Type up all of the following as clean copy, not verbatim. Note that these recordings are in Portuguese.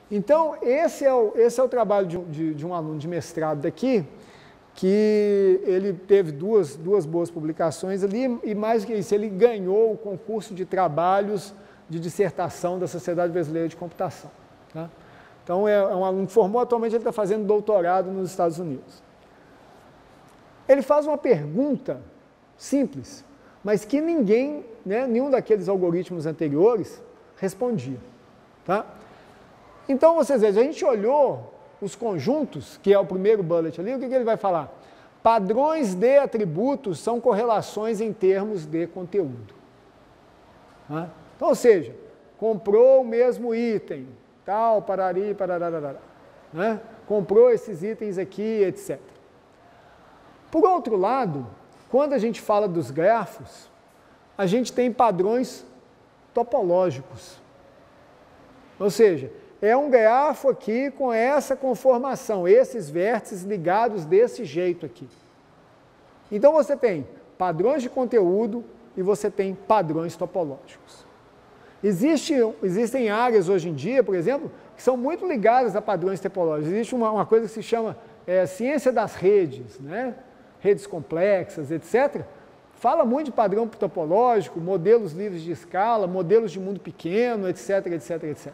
Então, esse é o trabalho de um aluno de mestrado daqui, que ele teve duas boas publicações ali, e mais do que isso, ele ganhou o concurso de trabalhos de dissertação da Sociedade Brasileira de Computação. Tá? Então, é um aluno que formou, atualmente ele está fazendo doutorado nos Estados Unidos. Ele faz uma pergunta simples, mas que ninguém, né, nenhum daqueles algoritmos anteriores respondia. Tá? Então, vocês vejam, a gente olhou os conjuntos, que é o primeiro bullet ali, o que ele vai falar? Padrões de atributos são correlações em termos de conteúdo. Tá? Então, ou seja, comprou o mesmo item, tal, parari, pararararara, né? Comprou esses itens aqui, etc. Por outro lado, quando a gente fala dos grafos, a gente tem padrões topológicos. Ou seja, é um grafo aqui com essa conformação, esses vértices ligados desse jeito aqui. Então você tem padrões de conteúdo e você tem padrões topológicos. Existem áreas hoje em dia, por exemplo, que são muito ligadas a padrões topológicos. Existe uma coisa que se chama ciência das redes, né? Redes complexas, etc. Fala muito de padrão topológico, modelos livres de escala, modelos de mundo pequeno, etc, etc, etc.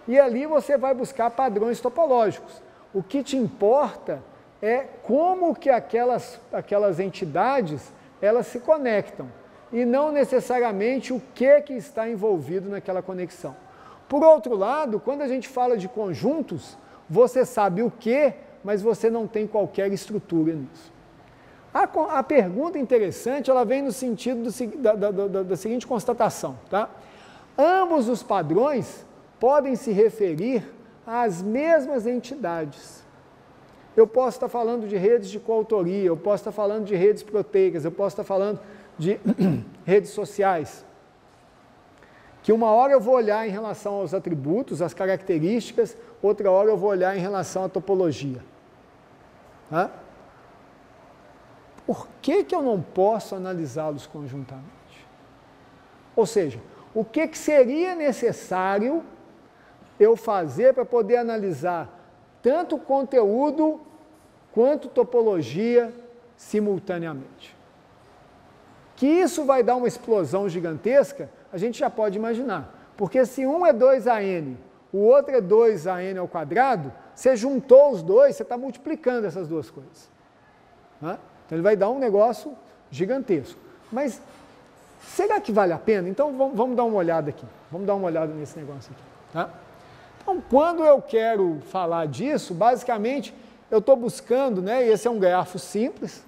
E ali você vai buscar padrões topológicos. O que te importa é como que aquelas entidades elas se conectam e não necessariamente o que está envolvido naquela conexão. Por outro lado, quando a gente fala de conjuntos, você sabe o que, mas você não tem qualquer estrutura nisso. A pergunta interessante, ela vem no sentido da seguinte constatação, tá? Ambos os padrões podem se referir às mesmas entidades. Eu posso estar falando de redes de coautoria, eu posso estar falando de redes proteicas, eu posso estar falando de redes sociais. Que uma hora eu vou olhar em relação aos atributos, às características, outra hora eu vou olhar em relação à topologia. Tá? Por que eu não posso analisá-los conjuntamente? Ou seja, o que seria necessário eu fazer para poder analisar tanto conteúdo quanto topologia simultaneamente? Que isso vai dar uma explosão gigantesca, a gente já pode imaginar. Porque se um é 2AN, o outro é 2AN ao quadrado, você juntou os dois, você está multiplicando essas duas coisas. Tá? Então ele vai dar um negócio gigantesco. Mas será que vale a pena? Então vamos dar uma olhada aqui. Vamos dar uma olhada nesse negócio aqui. Tá? Então, quando eu quero falar disso, basicamente, eu estou buscando, né, esse é um grafo simples,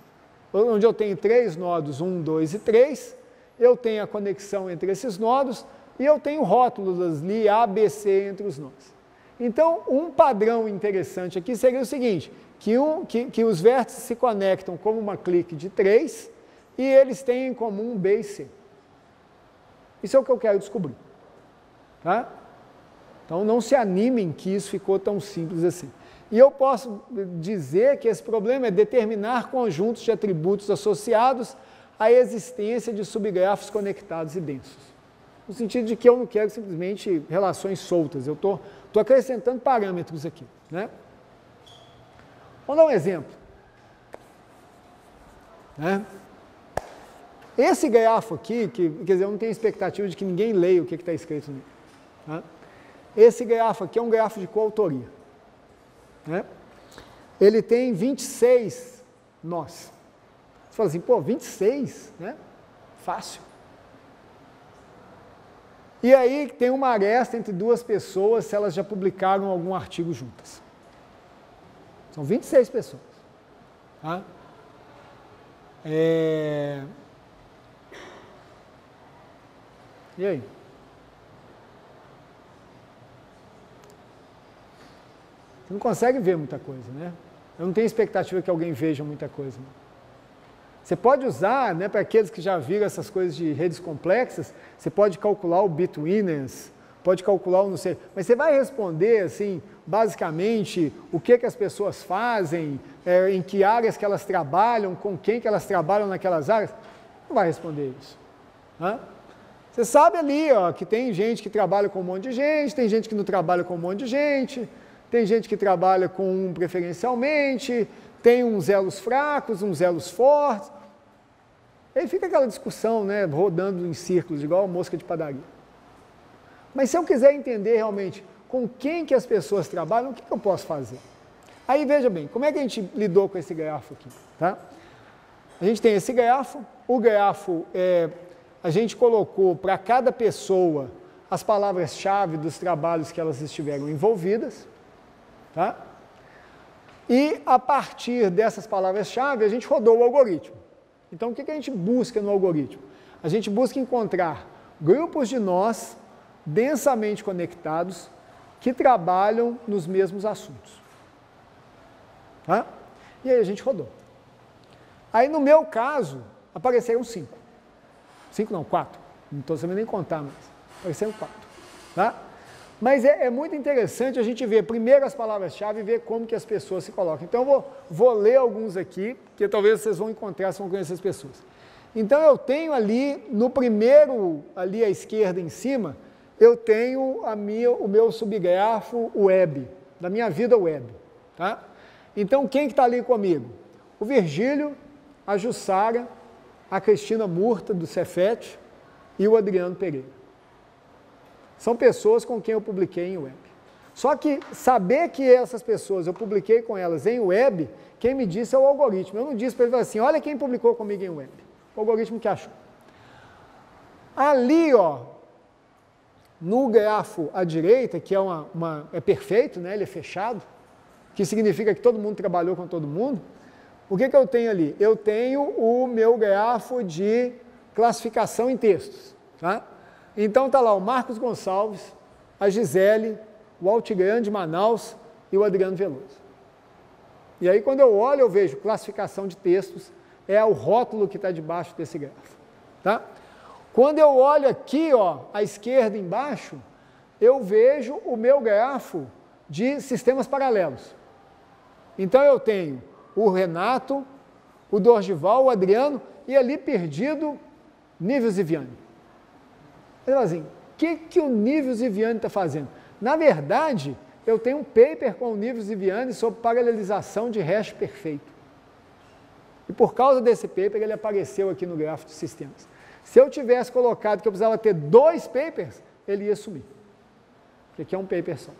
onde eu tenho 3 nodos, 1, 2 e 3, eu tenho a conexão entre esses nodos, e eu tenho rótulos ali, A, B, C, entre os nodos. Então, um padrão interessante aqui seria o seguinte, que os vértices se conectam como uma clique de 3, e eles têm em comum B e C. Isso é o que eu quero descobrir. Tá? Então, não se animem que isso ficou tão simples assim. E eu posso dizer que esse problema é determinar conjuntos de atributos associados à existência de subgrafos conectados e densos. No sentido de que eu não quero simplesmente relações soltas, eu estou acrescentando parâmetros aqui. Né? Vamos dar um exemplo. Né? Esse grafo aqui, quer dizer, eu não tenho expectativa de que ninguém leia o que está escrito nele. Né? Esse grafo aqui é um grafo de coautoria. Né? Ele tem 26 nós. Você fala assim, pô, 26, né? Fácil. E aí tem uma aresta entre duas pessoas se elas já publicaram algum artigo juntas. São 26 pessoas. Tá? E aí? Você não consegue ver muita coisa, né? Eu não tenho expectativa que alguém veja muita coisa. Né? Você pode usar, né, para aqueles que já viram essas coisas de redes complexas, você pode calcular o bitwinners, pode calcular o não sei, mas você vai responder, assim, basicamente, o que as pessoas fazem, em que áreas que elas trabalham, com quem que elas trabalham naquelas áreas, não vai responder isso. Né? Você sabe ali, ó, que tem gente que trabalha com um monte de gente, tem gente que não trabalha com um monte de gente, tem gente que trabalha com um preferencialmente, tem uns elos fracos, uns elos fortes. Aí fica aquela discussão, né, rodando em círculos, igual mosca de padaria. Mas se eu quiser entender realmente com quem que as pessoas trabalham, o que eu posso fazer? Aí veja bem, como é que a gente lidou com esse grafo aqui? Tá? A gente tem esse grafo, o grafo a gente colocou para cada pessoa as palavras-chave dos trabalhos que elas estiveram envolvidas, tá? E a partir dessas palavras-chave a gente rodou o algoritmo. Então o que a gente busca no algoritmo? A gente busca encontrar grupos de nós densamente conectados que trabalham nos mesmos assuntos. Tá? E aí a gente rodou. Aí no meu caso, apareceram 5. 5 não, 4. Não estou sabendo nem contar mais. Apareceram 4. Tá? Mas é muito interessante a gente ver primeiro as palavras-chave e ver como que as pessoas se colocam. Então eu vou ler alguns aqui, que talvez vocês vão encontrar, vocês vão conhecer as pessoas. Então eu tenho ali, no primeiro, ali à esquerda em cima, eu tenho o meu subgrafo web, da minha vida web. Tá? Então quem que está ali comigo? O Virgílio, a Jussara, a Cristina Murta, do Cefet, e o Adriano Pereira. São pessoas com quem eu publiquei em web. Só que saber que essas pessoas, eu publiquei com elas em web, quem me disse é o algoritmo. Eu não disse para ele assim, olha quem publicou comigo em web. O algoritmo que achou. Ali, ó, no grafo à direita, que é perfeito, né? Ele é fechado, que significa que todo mundo trabalhou com todo mundo. O que eu tenho ali? Eu tenho o meu grafo de classificação em textos. Tá? Então está lá o Marcos Gonçalves, a Gisele, o Altigrande de Manaus e o Adriano Veloso. E aí quando eu olho, eu vejo classificação de textos, é o rótulo que está debaixo desse grafo. Tá? Quando eu olho aqui, ó, à esquerda embaixo, eu vejo o meu grafo de sistemas paralelos. Então eu tenho o Renato, o Dorgival, o Adriano e ali perdido, Níveis e Vianney. Ele assim, o que o Níveis e Vianney está fazendo? Na verdade, eu tenho um paper com o Níveis e Vianney sobre paralelização de hash perfeito. E por causa desse paper, ele apareceu aqui no gráfico de sistemas. Se eu tivesse colocado que eu precisava ter 2 papers, ele ia sumir. Porque aqui é um paper só.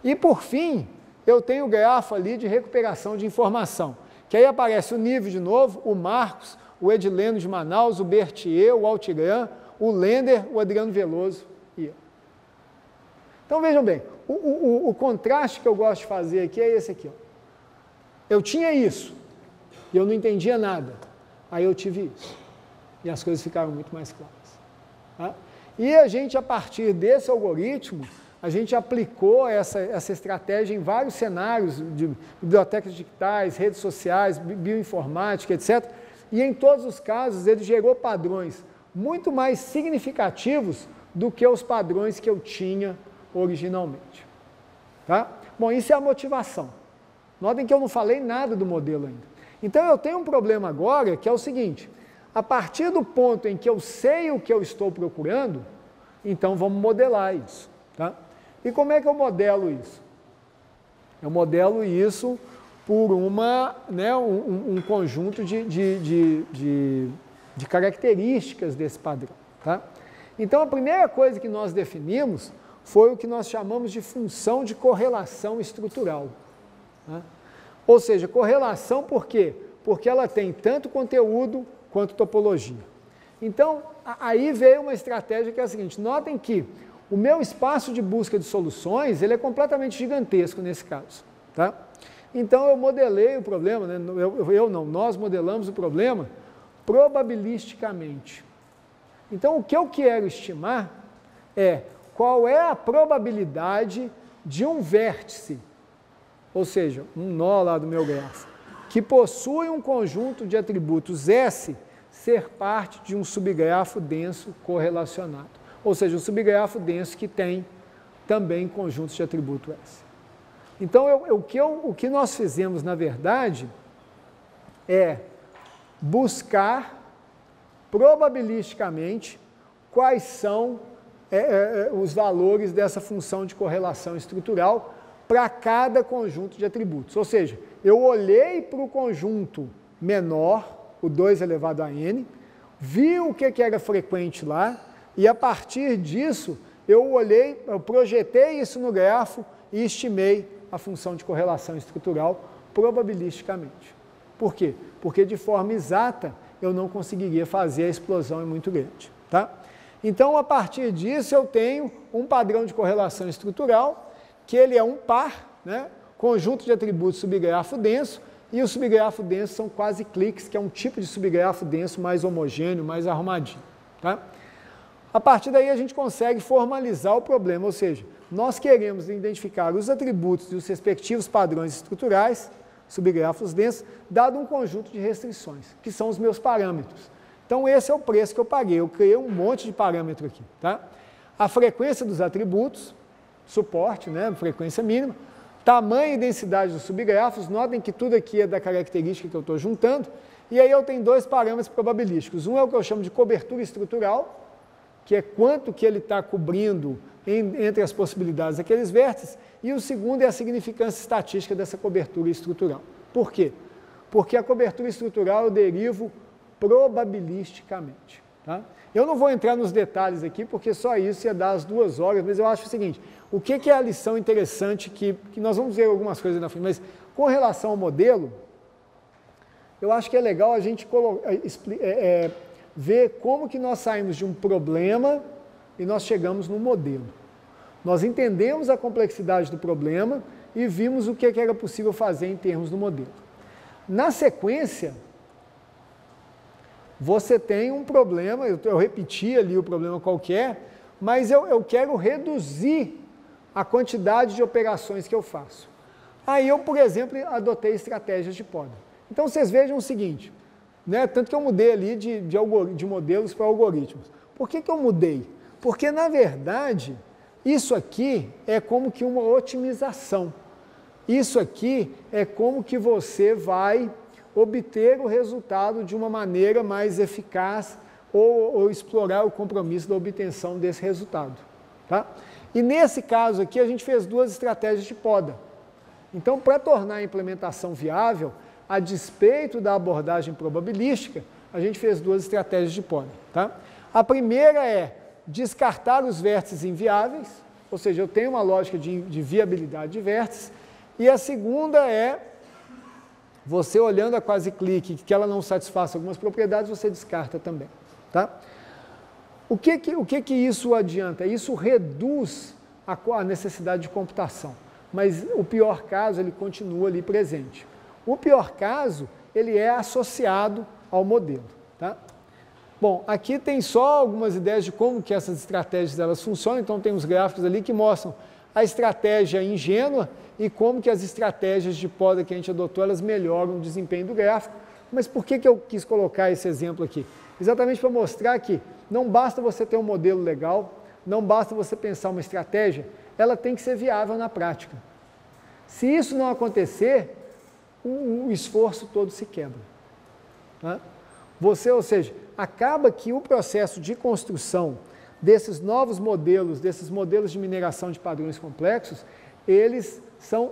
E por fim, eu tenho o grafo ali de recuperação de informação. Que aí aparece o Nível de novo, o Marcos, o Edileno de Manaus, o Berthier, o Altigrande, o Lender, o Adriano Veloso e eu. Então vejam bem, o contraste que eu gosto de fazer aqui é esse aqui. Ó. Eu tinha isso, e eu não entendia nada. Aí eu tive isso. E as coisas ficaram muito mais claras. Tá? E a gente, a partir desse algoritmo, a gente aplicou essa estratégia em vários cenários de bibliotecas digitais, redes sociais, bioinformática, etc. E em todos os casos ele gerou padrões muito mais significativos do que os padrões que eu tinha originalmente. Tá? Bom, isso é a motivação. Notem que eu não falei nada do modelo ainda. Então eu tenho um problema agora que é o seguinte, a partir do ponto em que eu sei o que eu estou procurando, então vamos modelar isso. Tá? E como é que eu modelo isso? Eu modelo isso por um conjunto de características desse padrão. Tá? Então, a primeira coisa que nós definimos foi o que nós chamamos de função de correlação estrutural. Tá? Ou seja, correlação por quê? Porque ela tem tanto conteúdo quanto topologia. Então, aí veio uma estratégia que é a seguinte, notem que o meu espaço de busca de soluções, ele é completamente gigantesco nesse caso. Tá? Então, eu modelei o problema, né? Nós modelamos o problema probabilisticamente. Então, o que eu quero estimar é qual é a probabilidade de um vértice, ou seja, um nó lá do meu grafo, que possui um conjunto de atributos S ser parte de um subgrafo denso correlacionado. Ou seja, um subgrafo denso que tem também conjuntos de atributo S. Então, o que nós fizemos, na verdade, é buscar probabilisticamente quais são os valores dessa função de correlação estrutural para cada conjunto de atributos. Ou seja, eu olhei para o conjunto menor, o 2 elevado a n, vi o que era frequente lá, e a partir disso eu projetei isso no grafo e estimei a função de correlação estrutural probabilisticamente. Por quê? Porque de forma exata eu não conseguiria fazer, a explosão é muito grande. Tá? Então, a partir disso, eu tenho um padrão de correlação estrutural, que ele é um par, né? Conjunto de atributos subgrafo denso, e o subgrafo denso são quase cliques, que é um tipo de subgrafo denso mais homogêneo, mais arrumadinho. Tá? A partir daí, a gente consegue formalizar o problema, ou seja, nós queremos identificar os atributos e os respectivos padrões estruturais, subgrafos densos, dado um conjunto de restrições, que são os meus parâmetros. Então, esse é o preço que eu paguei. Eu criei um monte de parâmetro aqui. Tá? A frequência dos atributos, suporte, né, frequência mínima, tamanho e densidade dos subgrafos, notem que tudo aqui é da característica que eu estou juntando, e aí eu tenho dois parâmetros probabilísticos. Um é o que eu chamo de cobertura estrutural, que é quanto que ele está cobrindo entre as possibilidades daqueles vértices, e o segundo é a significância estatística dessa cobertura estrutural. Por quê? Porque a cobertura estrutural eu derivo probabilisticamente. Tá? Eu não vou entrar nos detalhes aqui, porque só isso ia dar as 2 horas, mas eu acho o seguinte, o que é a lição interessante, que nós vamos ver algumas coisas na frente, mas com relação ao modelo, eu acho que é legal a gente ver como que nós saímos de um problema e nós chegamos no modelo. Nós entendemos a complexidade do problema e vimos o que era possível fazer em termos do modelo. Na sequência, você tem um problema, eu repeti ali o problema qualquer, mas eu quero reduzir a quantidade de operações que eu faço. Aí eu, por exemplo, adotei estratégias de poda. Então vocês vejam o seguinte, né, tanto que eu mudei ali de modelos para algoritmos. Por que eu mudei? Porque, na verdade, isso aqui é como que uma otimização. Isso aqui é como que você vai obter o resultado de uma maneira mais eficaz ou explorar o compromisso da obtenção desse resultado. Tá? E nesse caso aqui a gente fez 2 estratégias de poda. Então, para tornar a implementação viável, a despeito da abordagem probabilística, a gente fez 2 estratégias de poda. Tá? A primeira é descartar os vértices inviáveis, ou seja, eu tenho uma lógica de viabilidade de vértices, e a segunda é você olhando a quase clique, que ela não satisfaça algumas propriedades, você descarta também. Tá? O que isso adianta? Isso reduz a necessidade de computação, mas o pior caso, ele continua ali presente. O pior caso, ele é associado ao modelo. Tá? Bom, aqui tem só algumas ideias de como que essas estratégias elas funcionam, então tem uns gráficos ali que mostram a estratégia ingênua e como que as estratégias de poda que a gente adotou, elas melhoram o desempenho do gráfico. Mas por que eu quis colocar esse exemplo aqui? Exatamente para mostrar que não basta você ter um modelo legal, não basta você pensar uma estratégia, ela tem que ser viável na prática. Se isso não acontecer, o esforço todo se quebra. Tá? Ou seja, acaba que o processo de construção desses novos modelos, desses modelos de mineração de padrões complexos, eles são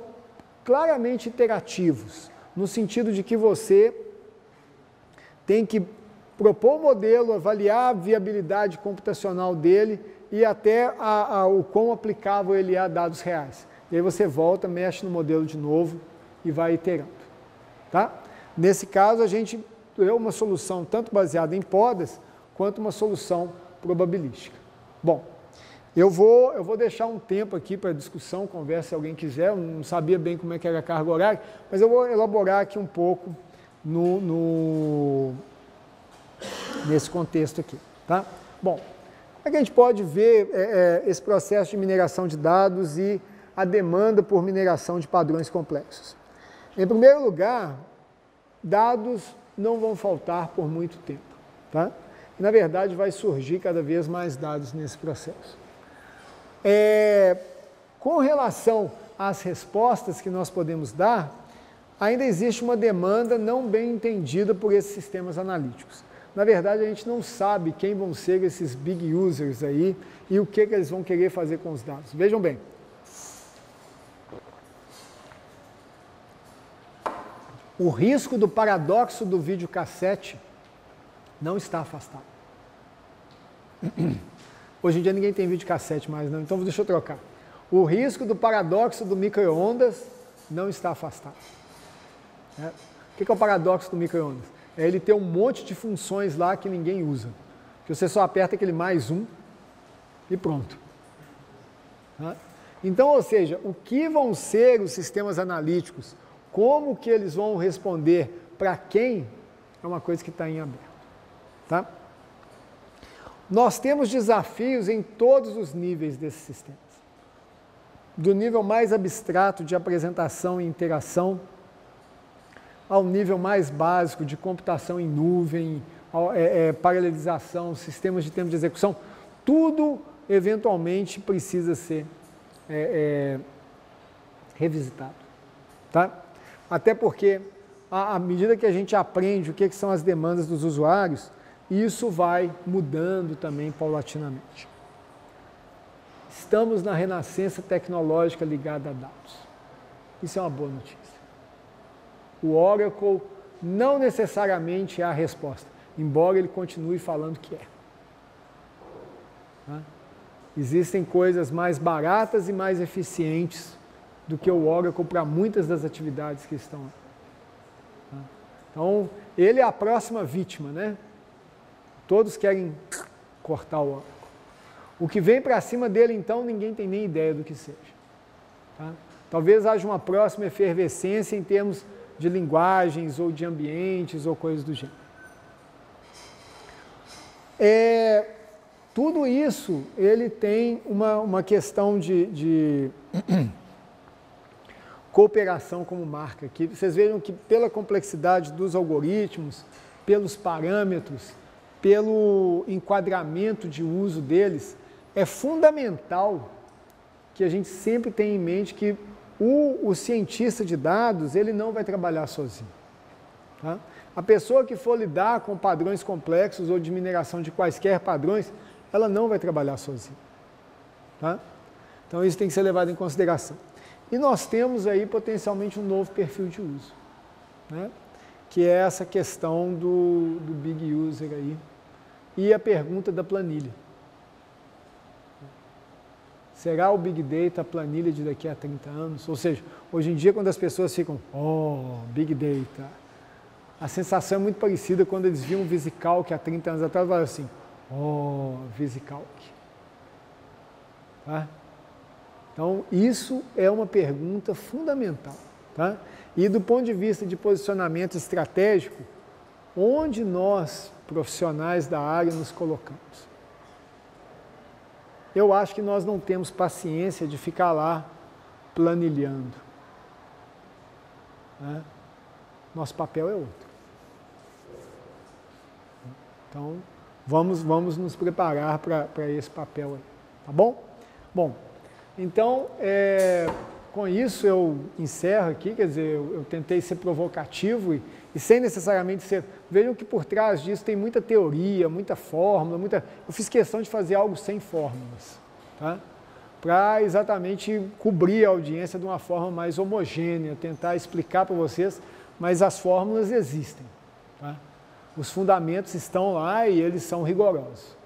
claramente iterativos, no sentido de que você tem que propor o modelo, avaliar a viabilidade computacional dele e até o quão aplicável ele é a dados reais. E aí você volta, mexe no modelo de novo e vai iterando. Tá? Nesse caso, a gente deu uma solução tanto baseada em podas, quanto uma solução probabilística. Bom, eu vou deixar um tempo aqui para discussão, conversa se alguém quiser, eu não sabia bem como é que era a carga horária, mas eu vou elaborar aqui um pouco nesse contexto aqui. Tá? Bom, como é que a gente pode ver esse processo de mineração de dados e a demanda por mineração de padrões complexos? Em primeiro lugar, dados não vão faltar por muito tempo. Tá? E, na verdade, vai surgir cada vez mais dados nesse processo. Com relação às respostas que nós podemos dar, ainda existe uma demanda não bem entendida por esses sistemas analíticos. na verdade a gente não sabe quem vão ser esses big users aí e o que eles vão querer fazer com os dados. Vejam bem. O risco do paradoxo do videocassete não está afastado. Hoje em dia ninguém tem videocassete mais, não, então deixa eu trocar. O risco do paradoxo do micro-ondas não está afastado. O que é o paradoxo do micro-ondas? É ele ter um monte de funções lá que ninguém usa. Que você só aperta aquele mais um e pronto. Então, ou seja, o que vão ser os sistemas analíticos, como que eles vão responder para quem, é uma coisa que está em aberto. Tá? Nós temos desafios em todos os níveis desses sistemas. Do nível mais abstrato de apresentação e interação, ao nível mais básico de computação em nuvem, paralelização, sistemas de tempo de execução, tudo eventualmente precisa ser revisitado. Tá? Até porque, à medida que a gente aprende o que são as demandas dos usuários, isso vai mudando também paulatinamente. Estamos na renascença tecnológica ligada a dados. Isso é uma boa notícia. O Oracle não necessariamente é a resposta, embora ele continue falando que é. Tá? Existem coisas mais baratas e mais eficientes do que o Oracle para muitas das atividades que estão lá. Tá? Então, ele é a próxima vítima, né? Todos querem cortar o Oracle. O que vem para cima dele, então, ninguém tem nem ideia do que seja. Tá? Talvez haja uma próxima efervescência em termos de linguagens ou de ambientes ou coisas do gênero. Tudo isso, ele tem uma questão de cooperação como marca. Que vocês vejam que pela complexidade dos algoritmos, pelos parâmetros, pelo enquadramento de uso deles, é fundamental que a gente sempre tenha em mente que o cientista de dados, ele não vai trabalhar sozinho. Tá? A pessoa que for lidar com padrões complexos ou de mineração de quaisquer padrões, ela não vai trabalhar sozinha. Tá? Então isso tem que ser levado em consideração. E nós temos aí potencialmente um novo perfil de uso, né? Que é essa questão do big user aí. E a pergunta da planilha. Será o Big Data a planilha de daqui a 30 anos? Ou seja, hoje em dia quando as pessoas ficam, Big Data, a sensação é muito parecida quando eles viam o VisiCalc há 30 anos atrás, falaram assim, VisiCalc. Tá? Então, isso é uma pergunta fundamental. Tá? E do ponto de vista de posicionamento estratégico, onde nós, profissionais da área, nos colocamos? Eu acho que nós não temos paciência de ficar lá planilhando. Né? Nosso papel é outro. Então, vamos nos preparar para esse papel aí. Tá bom? Bom, então, com isso eu encerro aqui, quer dizer, eu tentei ser provocativo e sem necessariamente ser... Vejam que por trás disso tem muita teoria, muita fórmula, eu fiz questão de fazer algo sem fórmulas, tá? Para exatamente cobrir a audiência de uma forma mais homogênea, tentar explicar para vocês, mas as fórmulas existem, tá? Os fundamentos estão lá e eles são rigorosos.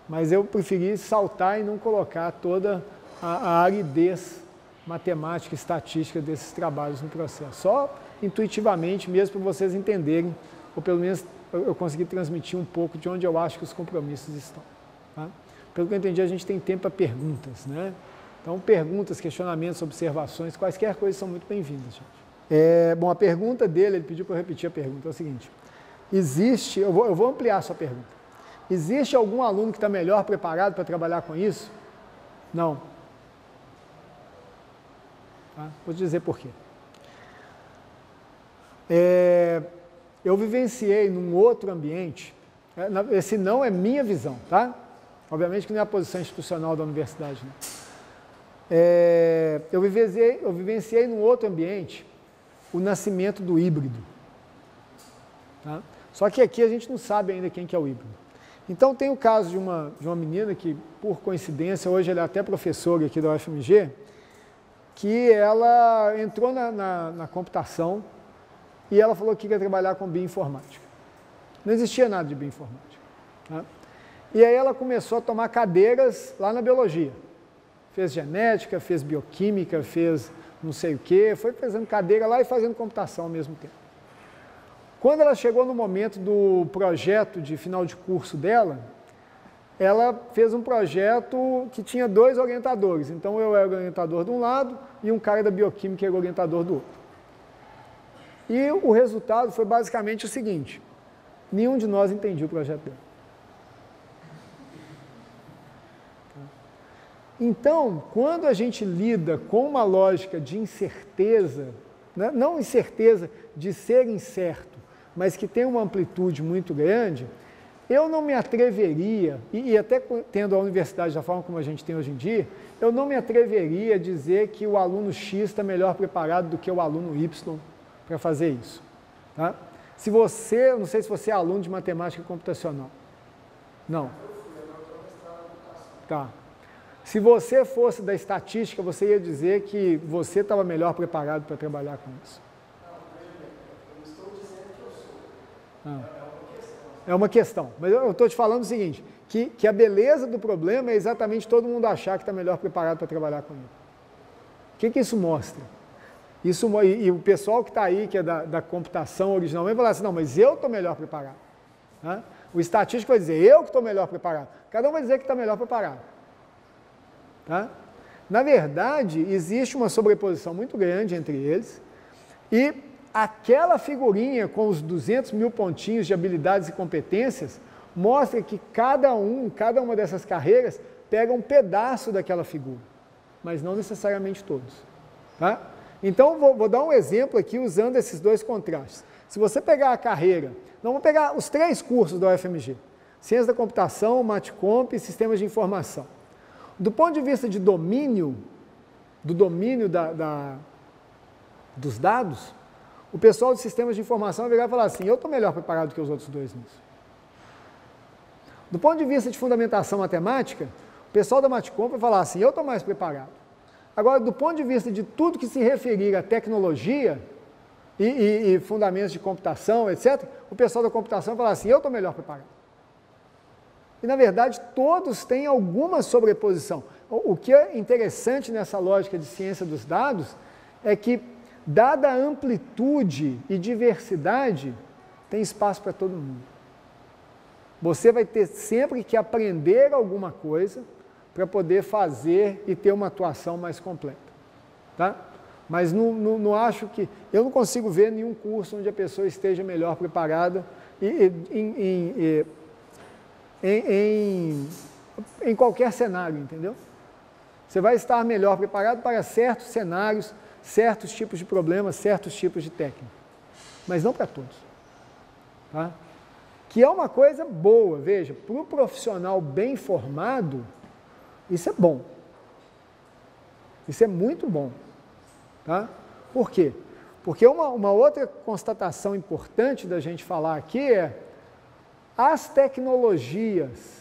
Mas eu preferi saltar e não colocar toda a aridez matemática e estatística desses trabalhos no processo. Só intuitivamente mesmo para vocês entenderem, ou pelo menos eu consegui transmitir um pouco de onde eu acho que os compromissos estão. Tá? Pelo que eu entendi, a gente tem tempo para perguntas, né? Então, perguntas, questionamentos, observações, quaisquer coisas são muito bem-vindas, gente. Bom, a pergunta dele, ele pediu para eu repetir a pergunta, é o seguinte, eu vou ampliar a sua pergunta. Existe algum aluno que está melhor preparado para trabalhar com isso? Não. Tá? Vou te dizer por quê. Eu vivenciei num outro ambiente, esse não é minha visão, tá? Obviamente que não é a posição institucional da universidade, não. Eu vivenciei num outro ambiente o nascimento do híbrido. Tá? Só que aqui a gente não sabe ainda quem que é o híbrido. Então tem o caso de uma menina que, por coincidência, hoje ela é até professora aqui da UFMG, que ela entrou na computação e ela falou que queria trabalhar com bioinformática. Não existia nada de bioinformática. Tá? E aí ela começou a tomar cadeiras lá na biologia. Fez genética, fez bioquímica, fez não sei o quê, foi fazendo cadeira lá e fazendo computação ao mesmo tempo. Quando ela chegou no momento do projeto de final de curso dela, ela fez um projeto que tinha 2 orientadores. Então eu era o orientador de um lado e um cara da bioquímica era o orientador do outro. E o resultado foi basicamente o seguinte: nenhum de nós entendia o projeto dela. Então, quando a gente lida com uma lógica de incerteza, né, não incerteza de ser incerto, mas que tem uma amplitude muito grande, eu não me atreveria, e até tendo a universidade da forma como a gente tem hoje em dia, eu não me atreveria a dizer que o aluno X está melhor preparado do que o aluno Y para fazer isso. Tá? Se você, não sei se você é aluno de matemática computacional. Não. Tá. Se você fosse da estatística, você ia dizer que você estava melhor preparado para trabalhar com isso. Não, eu estou dizendo que eu sou. É uma questão. Mas eu estou te falando o seguinte, que a beleza do problema é exatamente todo mundo achar que está melhor preparado para trabalhar com ele. O que isso mostra? E o pessoal que está aí, que é da computação originalmente, vai falar assim, não, mas eu estou melhor preparado. Tá? O estatístico vai dizer, eu que estou melhor preparado. Cada um vai dizer que está melhor preparado. Tá? Na verdade, existe uma sobreposição muito grande entre eles e aquela figurinha com os 200 mil pontinhos de habilidades e competências mostra que cada uma dessas carreiras pega um pedaço daquela figura, mas não necessariamente todos. Tá? Então, vou dar um exemplo aqui usando esses 2 contrastes. Se você pegar a carreira, vamos pegar os 3 cursos da UFMG, Ciência da Computação, Matcomp e Sistemas de Informação. Do ponto de vista de domínio, do domínio dos dados, o pessoal de sistemas de informação vai virar e falar assim, eu estou melhor preparado que os outros 2 nisso. Do ponto de vista de fundamentação matemática, o pessoal da Matcomp vai falar assim, eu estou mais preparado. Agora, do ponto de vista de tudo que se referir à tecnologia e fundamentos de computação, etc., o pessoal da computação vai falar assim, eu estou melhor preparado. E, na verdade, todos têm alguma sobreposição. O que é interessante nessa lógica de ciência dos dados é que, dada a amplitude e diversidade, tem espaço para todo mundo. Você vai ter sempre que aprender alguma coisa para poder fazer e ter uma atuação mais completa. Tá? Mas não acho que... Eu não consigo ver nenhum curso onde a pessoa esteja melhor preparada em qualquer cenário, entendeu? Você vai estar melhor preparado para certos cenários, certos tipos de problemas, certos tipos de técnica, mas não para todos. Tá? Que é uma coisa boa, veja, para o profissional bem formado, isso é bom. Isso é muito bom. Tá? Por quê? Porque uma outra constatação importante da gente falar aqui é as tecnologias,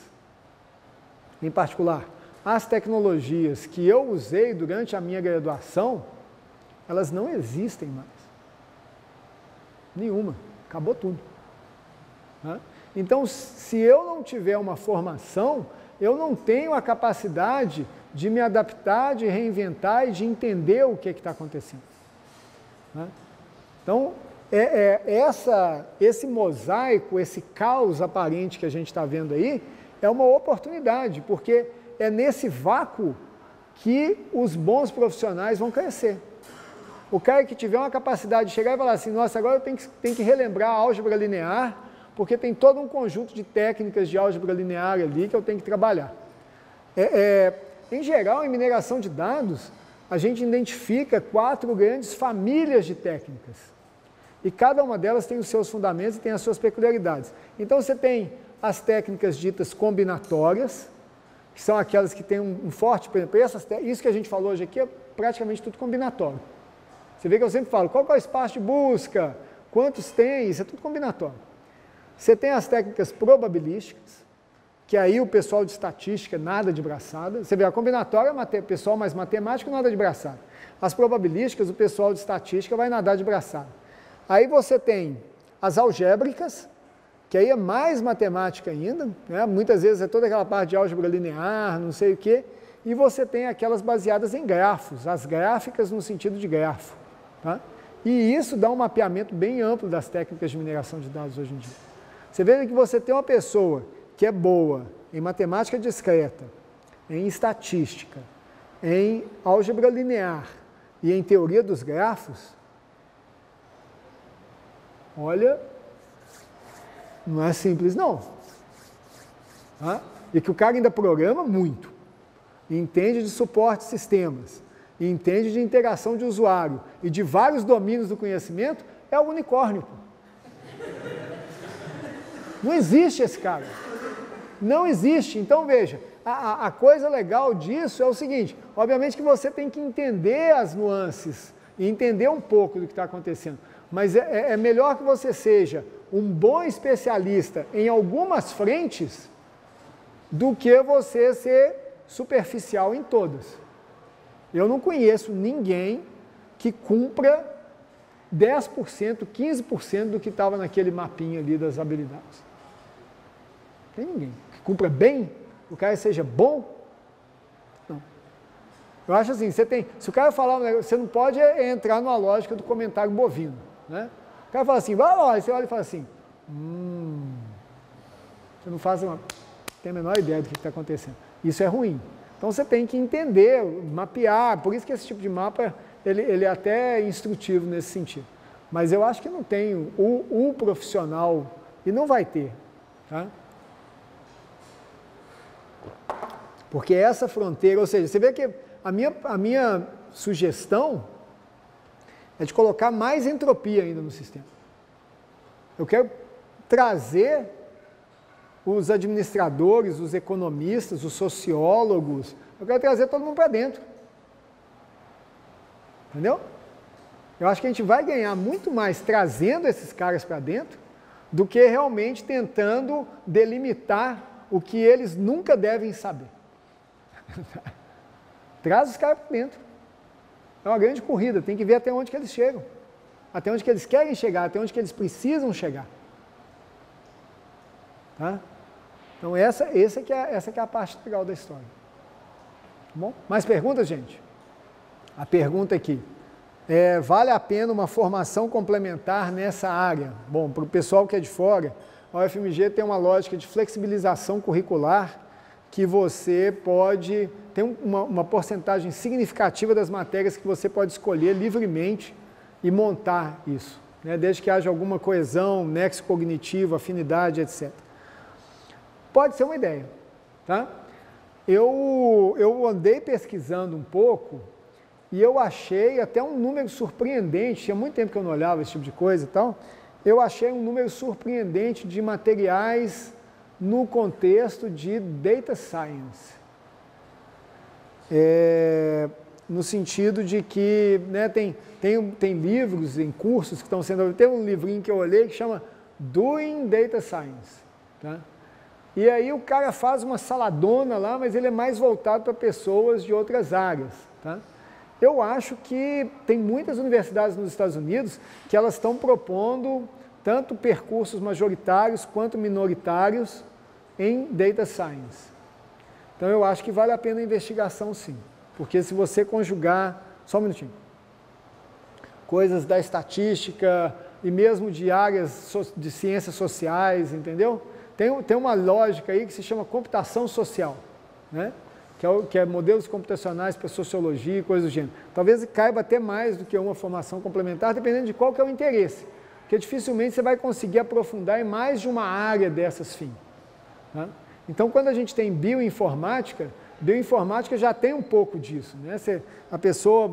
em particular, as tecnologias que eu usei durante a minha graduação, elas não existem mais. Nenhuma. Acabou tudo. Tá? Então, se eu não tiver uma formação, eu não tenho a capacidade de me adaptar, de reinventar e de entender o que está acontecendo. Tá? Então, esse mosaico, esse caos aparente que a gente está vendo aí, é uma oportunidade, porque é nesse vácuo que os bons profissionais vão crescer. O cara que tiver uma capacidade de chegar e falar assim, nossa, agora eu tenho que relembrar a álgebra linear, porque tem todo um conjunto de técnicas de álgebra linear ali que eu tenho que trabalhar. Em geral, em mineração de dados, a gente identifica 4 grandes famílias de técnicas. E cada uma delas tem os seus fundamentos e tem as suas peculiaridades. Então, você tem as técnicas ditas combinatórias, que são aquelas que têm um forte... Por exemplo, isso que a gente falou hoje aqui é praticamente tudo combinatório. Você vê que eu sempre falo, qual que é o espaço de busca, quantos tem, isso é tudo combinatório. Você tem as técnicas probabilísticas, que aí o pessoal de estatística, nada de braçada. Você vê, a combinatória, pessoal mais matemático, nada de braçada. As probabilísticas, o pessoal de estatística vai nadar de braçada. Aí você tem as algébricas, que aí é mais matemática ainda, né? Muitas vezes é toda aquela parte de álgebra linear, não sei o quê, e você tem aquelas baseadas em grafos, as gráficas no sentido de grafo. Tá? E isso dá um mapeamento bem amplo das técnicas de mineração de dados hoje em dia. Você vê que você tem uma pessoa que é boa em matemática discreta, em estatística, em álgebra linear e em teoria dos grafos, olha, não é simples não. Tá? E que o cara ainda programa muito, entende de suporte de sistemas, entende de interação de usuário e de vários domínios do conhecimento, é o unicórnio. Não existe esse cara. Não existe. Então, veja, a coisa legal disso é o seguinte, obviamente que você tem que entender as nuances e entender um pouco do que está acontecendo, mas é melhor que você seja um bom especialista em algumas frentes do que você ser superficial em todas. Eu não conheço ninguém que cumpra 10%, 15% do que estava naquele mapinha ali das habilidades. Não tem ninguém. Que cumpra bem, o cara seja bom. Não. Eu acho assim, se o cara falar um negócio, você não pode entrar numa lógica do comentário bovino. Né? O cara fala assim, vai lá, você olha e fala assim, você não tem a menor ideia do que está acontecendo. Isso é ruim. Então você tem que entender, mapear, por isso que esse tipo de mapa, ele é até instrutivo nesse sentido. Mas eu acho que não tem o profissional, e não vai ter, tá? Porque essa fronteira, ou seja, você vê que a minha sugestão é de colocar mais entropia ainda no sistema. Eu quero trazer os administradores, os economistas, os sociólogos, eu quero trazer todo mundo para dentro. Entendeu? Eu acho que a gente vai ganhar muito mais trazendo esses caras para dentro do que realmente tentando delimitar o que eles nunca devem saber. Traz os caras para dentro. É uma grande corrida, tem que ver até onde que eles chegam. Até onde que eles querem chegar, até onde que eles precisam chegar. Tá? Então essa que é a parte legal da história. Tá bom? Mais perguntas, gente? A pergunta aqui. Vale a pena uma formação complementar nessa área? Bom, para o pessoal que é de fora, a UFMG tem uma lógica de flexibilização curricular que você pode, tem uma porcentagem significativa das matérias que você pode escolher livremente e montar isso, né? Desde que haja alguma coesão, nexo cognitivo, afinidade, etc. Pode ser uma ideia, tá? Eu andei pesquisando um pouco e eu achei até um número surpreendente, tinha muito tempo que eu não olhava esse tipo de coisa e tal, eu achei um número surpreendente de materiais no contexto de Data Science. No sentido de que, né, tem livros em cursos que estão sendo... Tem um livrinho que eu olhei que chama Doing Data Science. Tá? E aí o cara faz uma saladona lá, mas ele é mais voltado para pessoas de outras áreas. Tá? Eu acho que tem muitas universidades nos Estados Unidos que elas estão propondo tanto percursos majoritários quanto minoritários em Data Science. Então eu acho que vale a pena a investigação sim, porque se você conjugar, só um minutinho, coisas da estatística e mesmo de áreas de ciências sociais, entendeu? Tem uma lógica aí que se chama computação social, né? Que é modelos computacionais para sociologia e coisas do gênero. Talvez caiba até mais do que uma formação complementar, dependendo de qual que é o interesse, porque dificilmente você vai conseguir aprofundar em mais de uma área dessas fins. Tá? Então, quando a gente tem bioinformática já tem um pouco disso. Né? A pessoa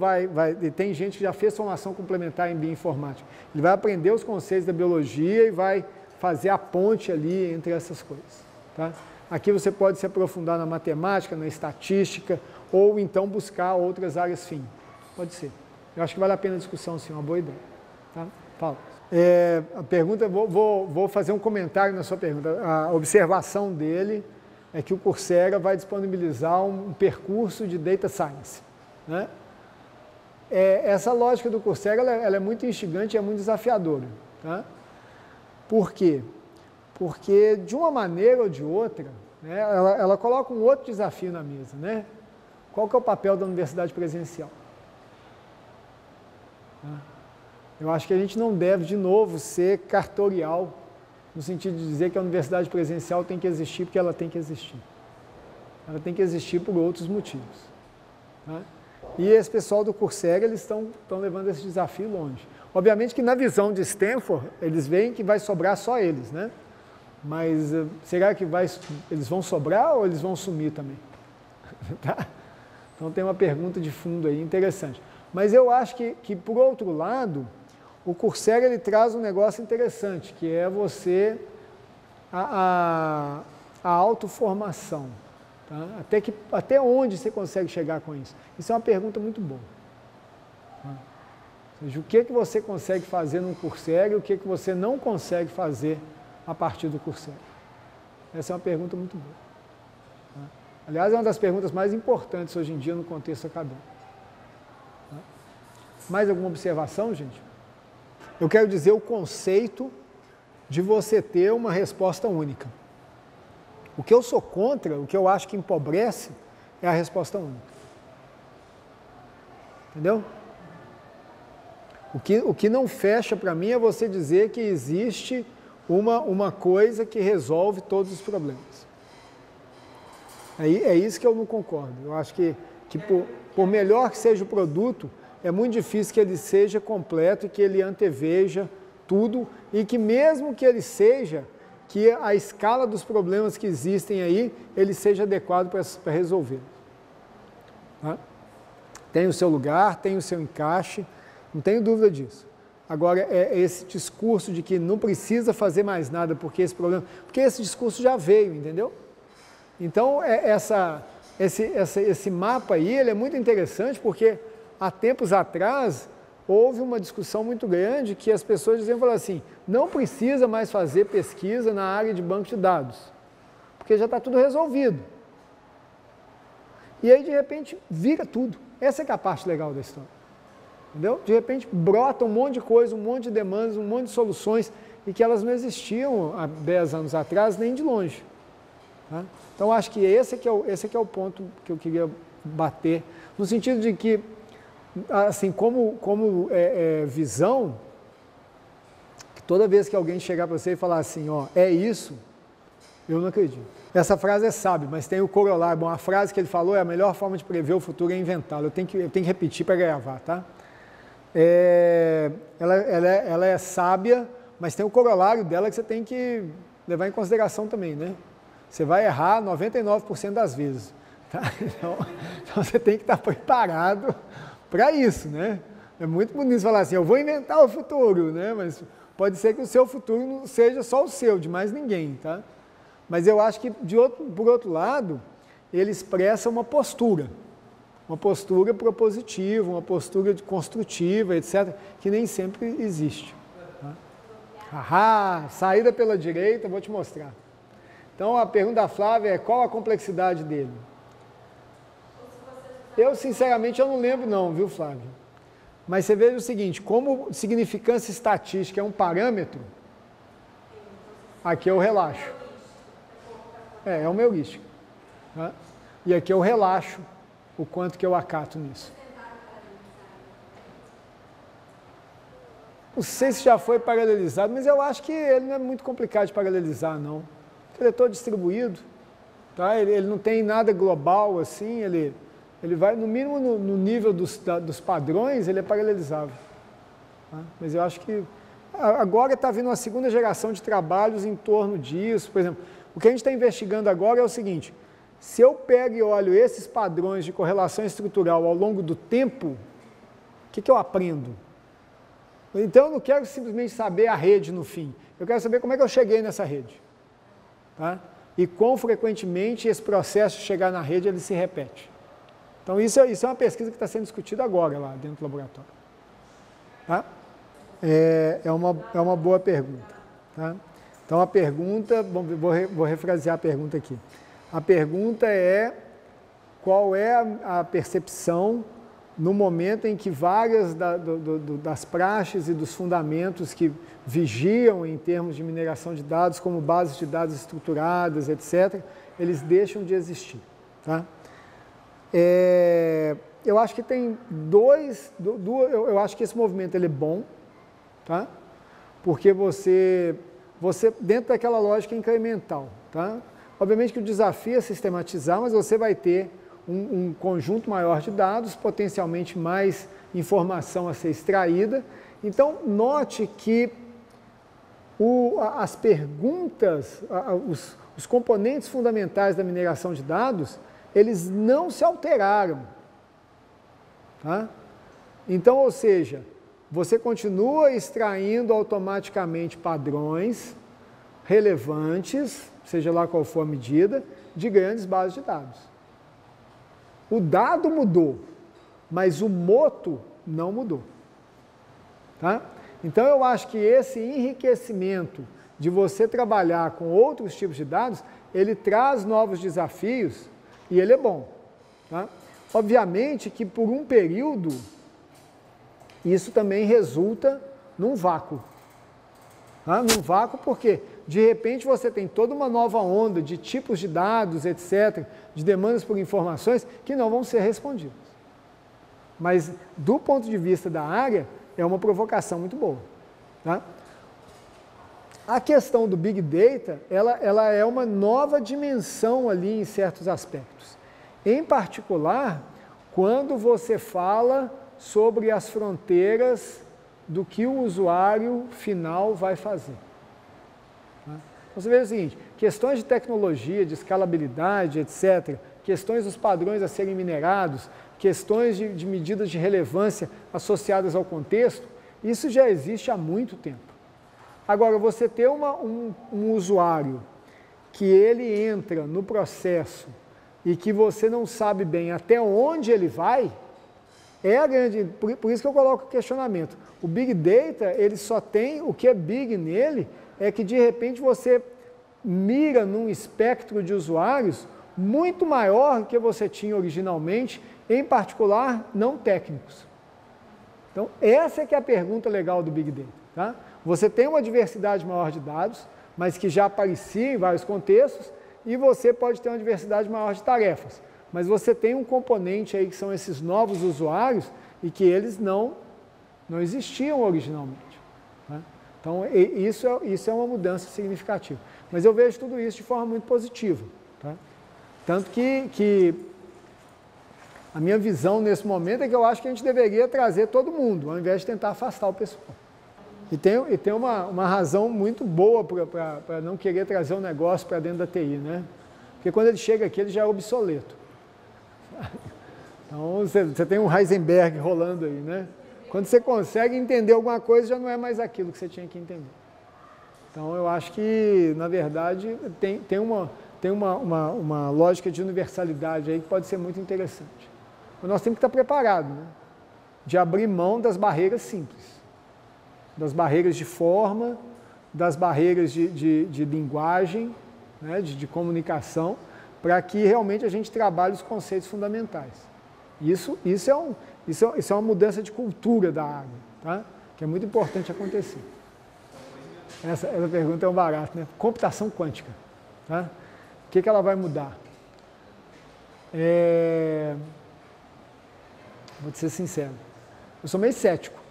tem gente que já fez formação complementar em bioinformática. Ele vai aprender os conceitos da biologia e vai fazer a ponte ali entre essas coisas. Tá? Aqui você pode se aprofundar na matemática, na estatística, ou então buscar outras áreas fim. Pode ser. Eu acho que vale a pena a discussão, sim, uma boa ideia. Tá? Fala. A pergunta, vou fazer um comentário na sua pergunta. A observação dele é que o Coursera vai disponibilizar um percurso de Data Science, né? Essa lógica do Coursera ela é muito instigante e é muito desafiadora. Tá? Por quê? Porque, de uma maneira ou de outra, né, ela coloca um outro desafio na mesa. Né? Qual que é o papel da universidade presencial? Eu acho que a gente não deve, de novo, ser cartorial, no sentido de dizer que a universidade presencial tem que existir porque ela tem que existir. Ela tem que existir por outros motivos. Tá? E esse pessoal do Coursera, eles estão levando esse desafio longe. Obviamente que na visão de Stanford, eles veem que vai sobrar só eles, né? Mas será que eles vão sobrar ou eles vão sumir também? Tá? Então tem uma pergunta de fundo aí interessante. Mas eu acho que por outro lado, o Coursera ele traz um negócio interessante, que é a autoformação. Tá? Até onde você consegue chegar com isso? Isso é uma pergunta muito boa. Tá? Ou seja, o que você consegue fazer no Coursera e o que você não consegue fazer a partir do Coursera? Essa é uma pergunta muito boa. Tá? Aliás, é uma das perguntas mais importantes hoje em dia no contexto acadêmico. Tá? Mais alguma observação, gente? Eu quero dizer o conceito de você ter uma resposta única. O que eu sou contra, o que eu acho que empobrece, é a resposta única. Entendeu? O que não fecha para mim é você dizer que existe uma coisa que resolve todos os problemas. É isso que eu não concordo. Eu acho que por melhor que seja o produto, é muito difícil que ele seja completo e que ele anteveja tudo e que mesmo que ele seja, que a escala dos problemas que existem aí, ele seja adequado para resolver. Tá? Tem o seu lugar, tem o seu encaixe, não tenho dúvida disso. Agora, esse discurso de que não precisa fazer mais nada porque esse discurso já veio, entendeu? Então, esse mapa aí, ele é muito interessante porque há tempos atrás, houve uma discussão muito grande que as pessoas diziam assim, não precisa mais fazer pesquisa na área de banco de dados, porque já está tudo resolvido. E aí, de repente, vira tudo. Essa é a parte legal da história. Entendeu? De repente, brota um monte de coisa, um monte de demandas, um monte de soluções, e que elas não existiam há 10 anos atrás, nem de longe. Tá? Então, acho que esse é o ponto que eu queria bater, no sentido de que, assim, como visão, que toda vez que alguém chegar para você e falar assim, ó, é isso, eu não acredito. Essa frase é sábia, mas tem o corolário. Bom, a frase que ele falou é a melhor forma de prever o futuro é inventá-lo. Eu tenho que repetir para gravar, tá? Ela é sábia, mas tem o corolário dela que você tem que levar em consideração também, né? Você vai errar 99% das vezes. Tá? Então, você tem que estar preparado para isso, né? É muito bonito falar assim, eu vou inventar o futuro, né? Mas pode ser que o seu futuro não seja só o seu, de mais ninguém, tá? Mas eu acho que, por outro lado, ele expressa uma postura propositiva, uma postura construtiva, etc., que nem sempre existe. Tá? Saída pela direita, vou te mostrar. Então, a pergunta da Flávia é, qual a complexidade dele? Eu, sinceramente, eu não lembro não, viu, Flávia? Mas você veja o seguinte, como significância estatística é um parâmetro, aqui eu relaxo. É uma heurística. Tá? E aqui eu relaxo o quanto que eu acato nisso. Não sei se já foi paralelizado, mas eu acho que ele não é muito complicado de paralelizar, não. Ele é todo distribuído, tá? Ele não tem nada global assim, ele vai, no mínimo, no nível dos padrões, ele é paralelizável. Tá? Mas eu acho que agora está vindo uma segunda geração de trabalhos em torno disso. Por exemplo, o que a gente está investigando agora é o seguinte, se eu pego e olho esses padrões de correlação estrutural ao longo do tempo, o que eu aprendo? Então, eu não quero simplesmente saber a rede no fim, eu quero saber como é que eu cheguei nessa rede. Tá? E quão frequentemente esse processo de chegar na rede ele se repete. Então, isso é uma pesquisa que está sendo discutida agora lá dentro do laboratório. Tá? É uma boa pergunta. Tá? Então, a pergunta, vou refrasear a pergunta aqui. A pergunta é qual é a percepção no momento em que várias das praxes e dos fundamentos que vigiam em termos de mineração de dados, como bases de dados estruturadas, etc., eles deixam de existir. Tá? Eu acho que tem eu acho que esse movimento ele é bom, tá? Porque você dentro daquela lógica incremental, tá? Obviamente que o desafio é sistematizar, mas você vai ter um conjunto maior de dados, potencialmente mais informação a ser extraída. Então, note que as perguntas, os componentes fundamentais da mineração de dados, eles não se alteraram. Tá? Então, ou seja, você continua extraindo automaticamente padrões relevantes, seja lá qual for a medida, de grandes bases de dados. O dado mudou, mas o moto não mudou. Tá? Então, eu acho que esse enriquecimento de você trabalhar com outros tipos de dados, ele traz novos desafios e ele é bom. Tá? Obviamente que por um período, isso também resulta num vácuo. Tá? Num vácuo porque, de repente, você tem toda uma nova onda de tipos de dados, etc., de demandas por informações que não vão ser respondidas. Mas, do ponto de vista da área, é uma provocação muito boa. Tá? A questão do Big Data, ela é uma nova dimensão ali em certos aspectos. Em particular, quando você fala sobre as fronteiras do que o usuário final vai fazer. Você vê o seguinte, questões de tecnologia, de escalabilidade, etc., questões dos padrões a serem minerados, questões de medidas de relevância associadas ao contexto, isso já existe há muito tempo. Agora, você ter um usuário que ele entra no processo e que você não sabe bem até onde ele vai, é a grande... Por isso que eu coloco o questionamento. O Big Data, ele só tem... O que é big nele é que, de repente, você mira num espectro de usuários muito maior do que você tinha originalmente, em particular, não técnicos. Então, essa é que é a pergunta legal do Big Data. Tá? Você tem uma diversidade maior de dados, mas que já aparecia em vários contextos, e você pode ter uma diversidade maior de tarefas. Mas você tem um componente aí que são esses novos usuários e que eles não existiam originalmente. Tá? Então, isso é uma mudança significativa. Mas eu vejo tudo isso de forma muito positiva. Tá? Tanto que a minha visão nesse momento é que eu acho que a gente deveria trazer todo mundo, ao invés de tentar afastar o pessoal. E tem uma razão muito boa para não querer trazer um negócio para dentro da TI, né? Porque quando ele chega aqui, ele já é obsoleto. Então, você tem um Heisenberg rolando aí, né? Quando você consegue entender alguma coisa, já não é mais aquilo que você tinha que entender. Então, eu acho que, na verdade, tem uma lógica de universalidade aí que pode ser muito interessante. Mas nós temos que estar preparados, né? De abrir mão das barreiras simples. Das barreiras de forma, das barreiras de linguagem, né, de comunicação, para que realmente a gente trabalhe os conceitos fundamentais. Isso é uma mudança de cultura da área, tá? Que é muito importante acontecer. Essa pergunta é um barato, né? Computação quântica. Tá? O que ela vai mudar? Vou te ser sincero, eu sou meio cético,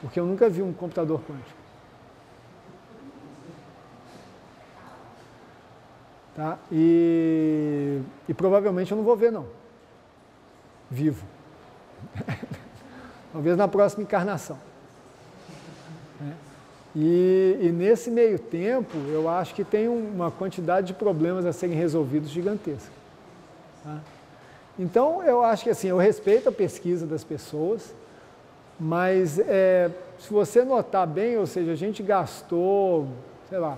porque eu nunca vi um computador quântico. Tá? E provavelmente eu não vou ver, não. Vivo. Talvez na próxima encarnação. E nesse meio tempo, eu acho que tem uma quantidade de problemas a serem resolvidos gigantesca. Tá? Então, eu acho que assim, eu respeito a pesquisa das pessoas, mas se você notar bem, ou seja, a gente gastou, sei lá,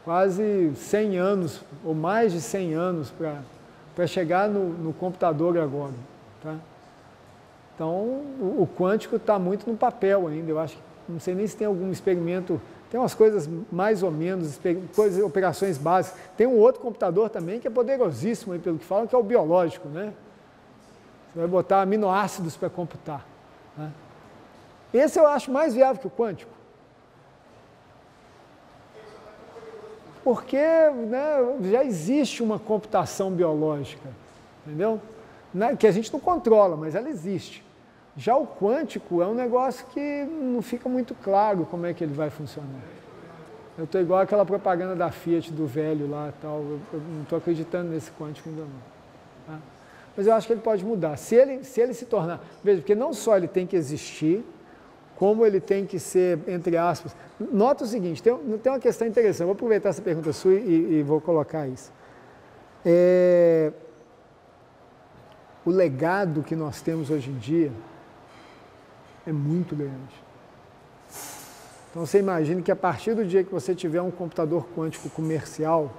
quase 100 anos, ou mais de 100 anos para chegar no computador agora. Tá? Então, o quântico está muito no papel ainda. Eu acho que, não sei nem se tem algum experimento, tem umas coisas mais ou menos, operações básicas. Tem um outro computador também que é poderosíssimo, aí, pelo que falam, que é o biológico, né? Você vai botar aminoácidos para computar, né? Esse eu acho mais viável que o quântico. Porque, né, já existe uma computação biológica, entendeu? Que a gente não controla, mas ela existe. Já o quântico é um negócio que não fica muito claro como é que ele vai funcionar. Eu estou igual aquela propaganda da Fiat, do velho lá e tal, eu não estou acreditando nesse quântico ainda não. Tá? Mas eu acho que ele pode mudar. Se ele se tornar... Veja, porque não só ele tem que existir, como ele tem que ser, entre aspas... Nota o seguinte, tem uma questão interessante, vou aproveitar essa pergunta sua e vou colocar isso. O legado que nós temos hoje em dia é muito grande. Então você imagina que a partir do dia que você tiver um computador quântico comercial,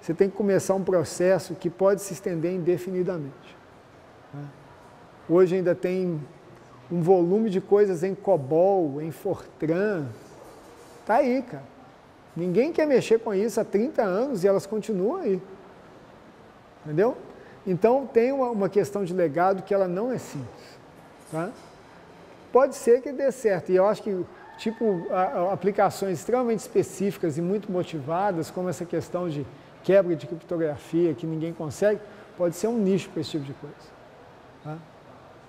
você tem que começar um processo que pode se estender indefinidamente. Hoje ainda tem um volume de coisas em COBOL, em Fortran, está aí, cara. Ninguém quer mexer com isso há 30 anos e elas continuam aí. Entendeu? Então tem uma questão de legado que ela não é simples. Tá? Pode ser que dê certo, e eu acho que aplicações extremamente específicas e muito motivadas, como essa questão de quebra de criptografia que ninguém consegue, pode ser um nicho para esse tipo de coisa. Tá?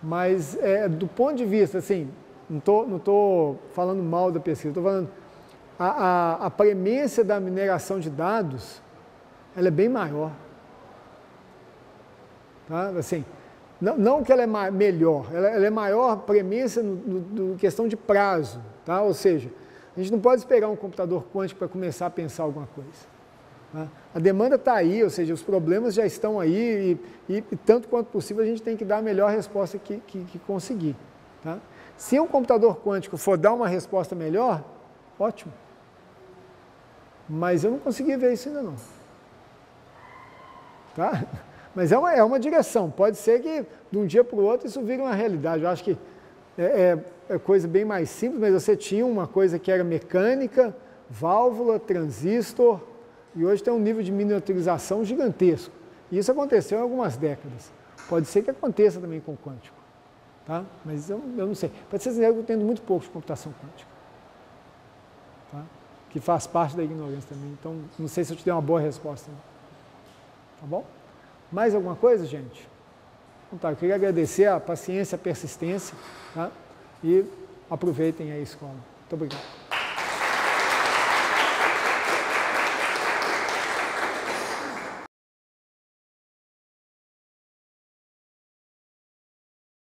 Mas do ponto de vista, assim, não estou falando mal da pesquisa, estou falando a premência da mineração de dados, ela é bem maior. Tá? Assim, não que ela é melhor, ela é maior premência no questão de prazo, tá? Ou seja, a gente não pode esperar um computador quântico para começar a pensar alguma coisa. Tá? A demanda está aí, ou seja, os problemas já estão aí e tanto quanto possível a gente tem que dar a melhor resposta que conseguir. Tá? Se um computador quântico for dar uma resposta melhor, ótimo. Mas eu não consegui ver isso ainda não. Tá? Mas é uma direção, pode ser que de um dia para o outro isso vire uma realidade. Eu acho que é coisa bem mais simples, mas você tinha uma coisa que era mecânica, válvula, transistor, e hoje tem um nível de miniaturização gigantesco. E isso aconteceu em algumas décadas. Pode ser que aconteça também com o quântico. Tá? Mas eu não sei. Para ser sincero, eu entendo muito pouco de computação quântica. Tá? Que faz parte da ignorância também. Então, não sei se eu te dei uma boa resposta. Tá bom? Mais alguma coisa, gente? Então tá, eu queria agradecer a paciência, a persistência, tá? E aproveitem a escola. Muito obrigado.